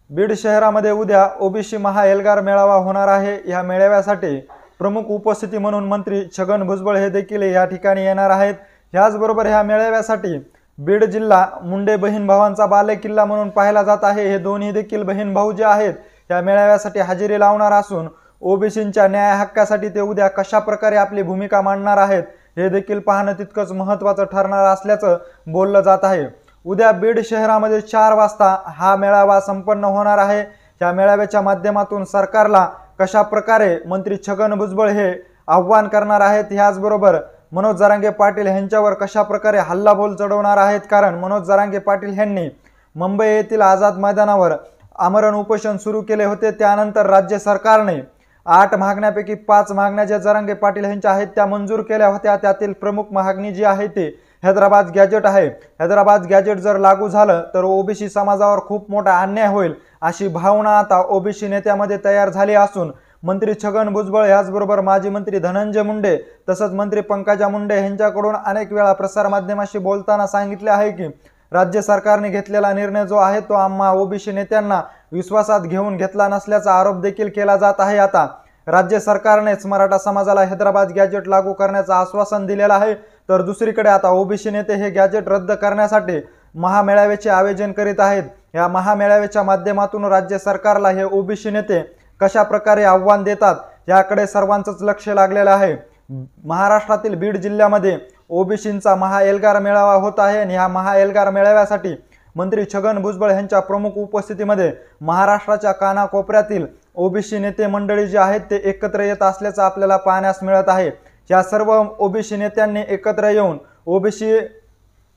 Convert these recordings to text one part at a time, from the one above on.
बीड शहरामध्ये उद्या ओबीसी महाएल्गार मेळावा होणार आहे। या मेळाव्यासाठी प्रमुख उपस्थिती म्हणून मंत्री छगन भुजबळ हे देखील या ठिकाणी येणार आहेत। याचबरोबर ह्या मेळाव्यासाठी बीड जिल्हा मुंडे बहीण भावांचा बालेकिल्ला म्हणून पाहिला जात आहे। हे दोन्ही देखील बहीण भाऊ जे आहेत या मेळाव्यासाठी हजेरी लावणार असून ओबीसींच्या न्याय हक्कासाठी ते उद्या कशा प्रकारे आपली भूमिका मांडणार आहेत हे देखील पाहणं तितकंच महत्त्वाचं ठरणार असल्याचं बोललं जात आहे। उद्या बीड शहरामध्ये 4 वाजता हा मेळावा संपन्न होणार आहे। या मेळाव्याच्या माध्यमातून सरकारला कशा प्रकारे मंत्री छगन भुजबळ हे आव्हान करणार आहेत, याचबरोबर मनोज जरांगे पाटील यांच्यावर कशा प्रकारे हल्लाबोल चढवणार आहेत। कारण मनोज जरांगे पाटील यांनी मुंबई येथील आझाद मैदानावर आमरण उपोषण सुरू केले होते। त्यानंतर राज्य सरकारने 8 मागण्यापैकी 5 मागण्या ज्या जरांगे पाटील यांच्या आहेत त्या मंजूर केल्या होत्या। त्यातील प्रमुख मागणी जी आहे ती हैदराबाद गॅजेट आहे। हैदराबाद गॅजेट जर लागू झालं तर ओबीसी समाजावर खूप मोठा अन्याय होईल अशी भावना आता ओबीसी नेत्यामध्ये तयार झाली असून मंत्री छगन भुजबळ याचबरोबर माजी मंत्री धनंजय मुंडे तसंच मंत्री पंकजा मुंडे यांच्याकडून अनेक वेळा प्रसार माध्यमांशी बोलताना सांगितले आहे की राज्य सरकारने घेतलेला निर्णय जो आहे तो आम्हा ओबीसी नेत्यांना विश्वासात घेऊन घेतला नसल्याचा आरोप देखील केला जात आहे। आता राज्य सरकारनेच मराठा समाजाला हैदराबाद गॅजेट लागू करण्याचं आश्वासन दिलेलं आहे, तर दुसरीकडे आता ओबीसी नेते हे गॅजेट रद्द करण्यासाठी महामेळाव्याचे आयोजन करीत आहेत। या महामेळाव्याच्या माध्यमातून राज्य सरकारला हे ओबीसी नेते कशा प्रकारे आव्हान देतात याकडे सर्वांचंच लक्ष लागलेलं आहे। महाराष्ट्रातील बीड जिल्ह्यामध्ये ओबीसींचा महाएल्गार मेळावा होत आहे आणि ह्या महाएल्गार मेळाव्यासाठी मंत्री छगन भुजबळ यांच्या प्रमुख उपस्थितीमध्ये महाराष्ट्राच्या कानाकोपऱ्यातील ओबीसी नेते मंडळी जे आहेत ते एकत्र येत असल्याचं आपल्याला पाहण्यास मिळत आहे। या सर्व ओबीसी नेत्यांनी एकत्र येऊन ओबीसी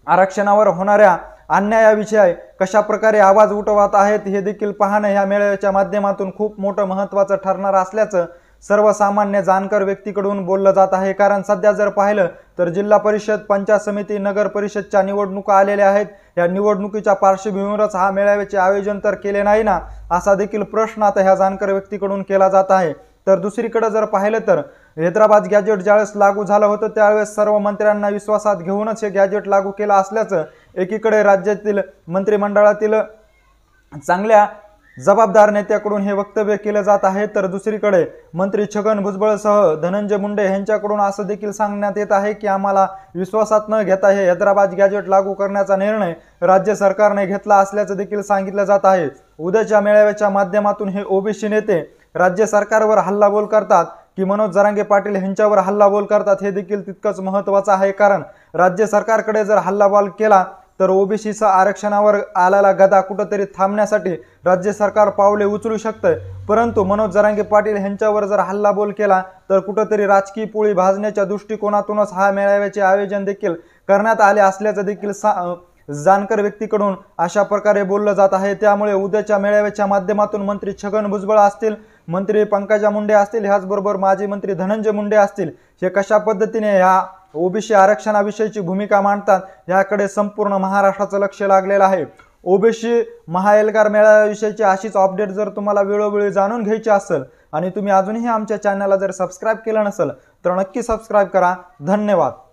आरक्षणावर होणाऱ्या अन्यायाविषयी कशा प्रकारे आवाज उठवत आहेत हे देखील पाहणं या मेळाव्याच्या माध्यमातून खूप मोठं महत्त्वाचं ठरणार असल्याचं सर्वसामान्य जाणकार व्यक्तीकडून बोललं जात आहे। कारण सध्या जर पाहिलं तर जिल्हा परिषद, पंचायत समिती, नगर परिषदच्या निवडणुका आलेल्या आहेत। या निवडणुकीच्या पार्श्वभूमीवरच हा मेळाव्याचे आयोजन तर केले नाही ना असा देखील प्रश्न आता ह्या जाणकार व्यक्तीकडून केला जात आहे। तर दुसरीकडे जर पाहिलं तर हैदराबाद गॅजेट ज्यावेळेस लागू झालं होतं त्यावेळेस सर्व मंत्र्यांना विश्वासात घेऊनच हे गॅजेट लागू केलं असल्याचं एकीकडे राज्यातील मंत्रिमंडळातील चांगल्या जबाबदार नेत्याकडून हे वक्तव्य केले जात आहे, तर दुसरीकडे मंत्री छगन भुजबळसह धनंजय मुंडे यांच्याकडून असं देखील सांगण्यात येत आहे की आम्हाला विश्वासात न घेता हे हैदराबाद गॅजेट लागू करण्याचा निर्णय राज्य सरकारने घेतला असल्याचं देखील सांगितलं जात आहे। उद्याच्या मेळाव्याच्या माध्यमातून हे ओबीसी नेते राज्य सरकारवर हल्लाबोल करतात की मनोज जरांगे पाटील यांच्यावर हल्लाबोल करतात हे देखील तितकंच महत्त्वाचं आहे। कारण राज्य सरकारकडे जर हल्लाबोल केला तर ओबीसीचा आरक्षणावर आलेला गदा कुठेतरी थांबण्यासाठी राज्य सरकार पावले उचलू शकते, परंतु मनोज जरांगे पाटील यांच्यावर जर हल्लाबोल केला तर कुठेतरी राजकीय पोळी भाजण्याच्या दृष्टिकोनातूनच हा मेळाव्याचे आयोजन देखील करण्यात आले असल्याचं देखील जाणकार व्यक्तीकडून अशा प्रकारे बोललं जात आहे। त्यामुळे उद्याच्या मेळाव्याच्या माध्यमातून मंत्री छगन भुजबळ असतील, मंत्री पंकजा मुंडे असतील, ह्याचबरोबर माजी मंत्री धनंजय मुंडे असतील, हे कशा पद्धतीने ह्या ओबीसी आरक्षणाविषयीची भूमिका मांडतात याकडे संपूर्ण महाराष्ट्राचं लक्ष लागलेलं आहे। ओबीसी महाएल्गार मेळाव्याविषयीची अशीच अपडेट जर तुम्हाला वेळोवेळी जाणून घ्यायची असेल आणि तुम्ही अजूनही आमच्या चॅनलला जर सबस्क्राइब केलं नसेल तर नक्की सबस्क्राइब करा। धन्यवाद।